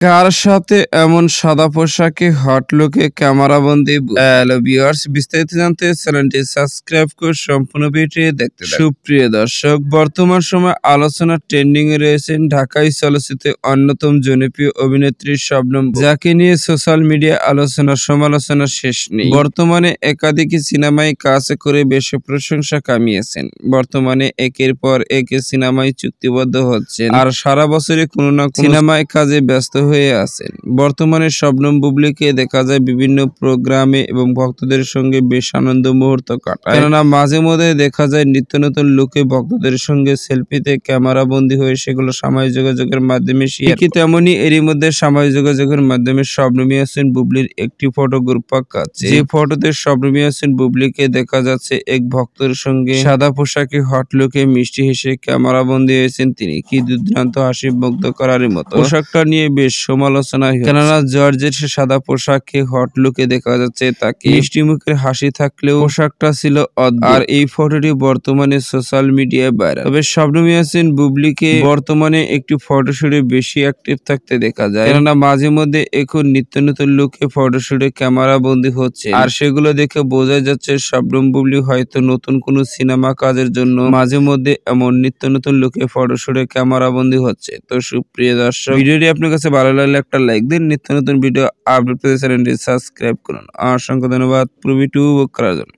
কার সাথে এমন সাদা পোশাকে হট লুকে ক্যামেরাবন্দি। হ্যালো ভিউয়ার্স, বিস্তারিত জানতে চ্যানেলটি সাবস্ক্রাইব করে সম্পূর্ণ ভিডিওটি দেখতে থাকুন। সুপ্রিয় দর্শক, বর্তমান সময় আলোচনা ট্রেন্ডিং এ রয়েছেন ঢাকাই চলচ্চিত্রের অন্যতম জনপ্রিয় অভিনেত্রী শবনম, যাকে নিয়ে সোশ্যাল মিডিয়া আলোচনা সমালোচনা শেষ নেই। বর্তমানে একাধিক সিনেমায় কাজ করে বেশ প্রশংসা কামিয়েছেন। বর্তমানে একের পর এক সিনেমায় চুক্তিবদ্ধ হচ্ছেন আর সারা বছরে কোনো না কোনো সিনেমায় কাজে ব্যস্ত হয়ে আছেন। বর্তমানে শবনম বুবলীকে দেখা যায় বিভিন্ন প্রোগ্রামে এবং ভক্তদের সঙ্গে বেশ আনন্দ মুহূর্ত কাটায়। কেননা মাঝে মধ্যে দেখা যায় নিত্য নতুন লুকে ভক্তদের সঙ্গে সেলফিতে ক্যামেরা বন্দী হয়ে সেগুলো সামাজিক যোগাযোগের মাধ্যমে শেয়ার। তেমনি এরই মধ্যে সামাজিক যোগাযোগের মাধ্যমে শবনম ইয়াসমিন বুবলীর একটি ফটো গ্রুপ পাকাচ্ছে, যে ফটোতে শবনম ইয়াসমিন বুবলীকে দেখা যাচ্ছে এক ভক্তের সঙ্গে সাদা পোশাকে হট লুকে মিষ্টি হেসে ক্যামেরা বন্দী হয়েছেন তিনি। কি দুর্দান্ত হাসি মুগ্ধ করার মতো। পোশাকটা নিয়ে বেশ সমালোচনা, কেননা জর্জের সাদা পোশাকে হট লুকে দেখা যাচ্ছে তাকে। মিষ্টি মুখের হাসি থাকলেও পোশাকটা ছিল অদ্ভুত। আর এই ফটোটি বর্তমানে সোশ্যাল মিডিয়ায় ভাইরাল। তবে শবনম ইয়াসমিন বুবলীকে বর্তমানে একটি ফটোশুটে বেশি অ্যাক্টিভ থাকতে দেখা যায়, কেননা মাঝে মধ্যে এখন নিত্য নতুন লুকে ফটোশুটে ক্যামেরা বন্দী হচ্ছে। আর সেগুলো দেখে বোঝা যাচ্ছে শবনম বুবলী হয়তো নতুন কোনো সিনেমা কাজের জন্য মাঝে মধ্যে এমন নিত্য নতুন লুকে ফটোশুটে ক্যামেরা বন্দী হচ্ছে। তো সুপ্রিয় দর্শক, ভিডিওটি আপনার কাছে ভালো লাগলে একটা লাইক দিন। নিত্য নতুন ভিডিও আপডেট পেতে চ্যানেলটি সাবস্ক্রাইব করুন। অসংখ্য ধন্যবাদ পুরো ভিডিও করার জন্য।